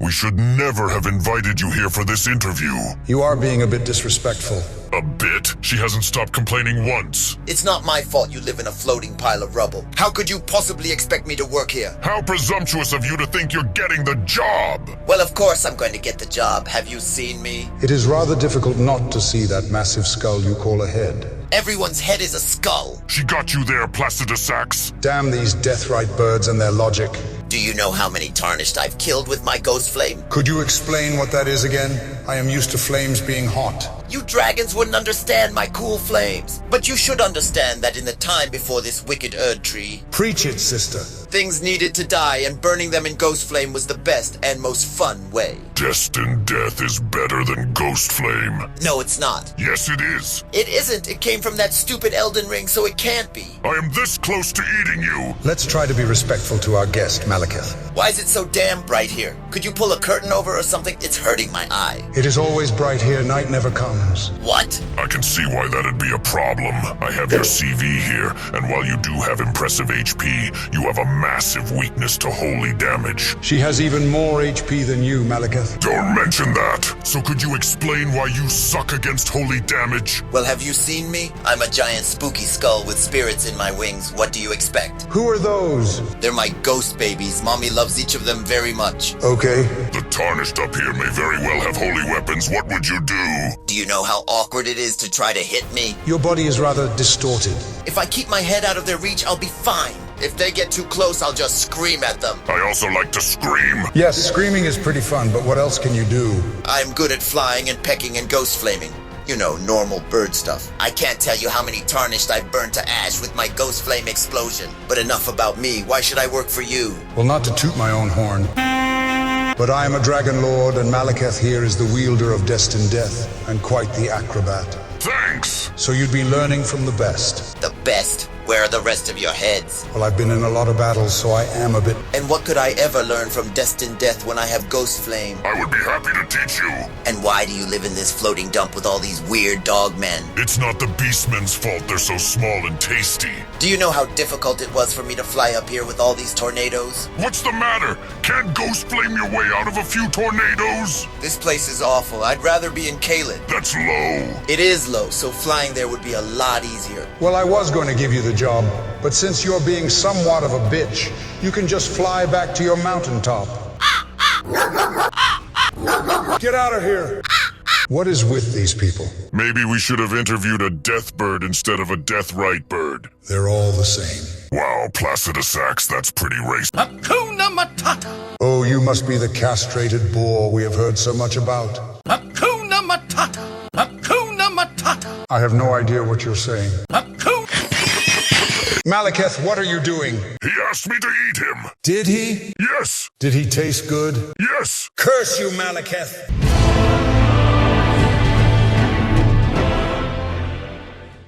We should never have invited you here for this interview. You are being a bit disrespectful. A bit? She hasn't stopped complaining once. It's not my fault you live in a floating pile of rubble. How could you possibly expect me to work here? How presumptuous of you to think you're getting the job! Well, of course I'm going to get the job. Have you seen me? It is rather difficult not to see that massive skull you call a head. Everyone's head is a skull. She got you there, Placidusax. Damn these Death Rite Birds and their logic. Do you know how many Tarnished I've killed with my ghost flame? Could you explain what that is again? I am used to flames being hot. You dragons wouldn't understand my cool flames. But you should understand that in the time before this wicked Erd tree, Preach it, sister. things needed to die, and burning them in ghost flame was the best and most fun way. Destined death is better than ghost flame. No, it's not. Yes, it is. It isn't. It came from that stupid Elden Ring, so it can't be. I am this close to eating you. Let's try to be respectful to our guest, Malekith. Why is it so damn bright here? Could you pull a curtain over or something? It's hurting my eye. It is always bright here, night never comes. What? I can see why that'd be a problem. I have your CV here, and while you do have impressive HP, you have a massive weakness to holy damage. She has even more HP than you, Malekith. Don't mention that. So could you explain why you suck against holy damage? Well, have you seen me? I'm a giant spooky skull with spirits in my wings. What do you expect? Who are those? They're my ghost babies. Mommy loves each of them very much. Okay. The Tarnished up here may very well have holy weapons. What would you do? Do you know how awkward it is to try to hit me? Your body is rather distorted. If I keep my head out of their reach, I'll be fine. If they get too close, I'll just scream at them. I also like to scream. Yes, screaming is pretty fun, but what else can you do? I'm good at flying and pecking and ghost flaming. You know, normal bird stuff. I can't tell you how many Tarnished I've burned to ash with my ghost flame explosion. But enough about me. Why should I work for you? Well, not to toot my own horn, but I am a Dragon Lord, and Malekith here is the wielder of destined death, and quite the acrobat. Thanks. So you'd be learning from the best. The best? Where are the rest of your heads? Well, I've been in a lot of battles, so I am a bit... And what could I ever learn from destined death when I have ghost flame? I would be happy to teach you. And why do you live in this floating dump with all these weird dog men? It's not the beastmen's fault they're so small and tasty. Do you know how difficult it was for me to fly up here with all these tornadoes? What's the matter? Can't ghost flame your way out of a few tornadoes? This place is awful. I'd rather be in Caelid. That's low. It is low, so flying there would be a lot easier. Well, I was going to give you the job, but since you're being somewhat of a bitch, you can just fly back to your mountaintop. Get out of here! What is with these people? Maybe we should have interviewed a death bird instead of a Death Rite Bird. They're all the same. Wow, Placidusax, that's pretty racist. Hakuna Matata. Oh, you must be the castrated boar we have heard so much about. Hakuna Matata. Hakuna Matata. I have no idea what you're saying. Hakuna. Malekith, what are you doing? He asked me to eat him. Did he? Yes. Did he taste good? Yes. Curse you, Malekith!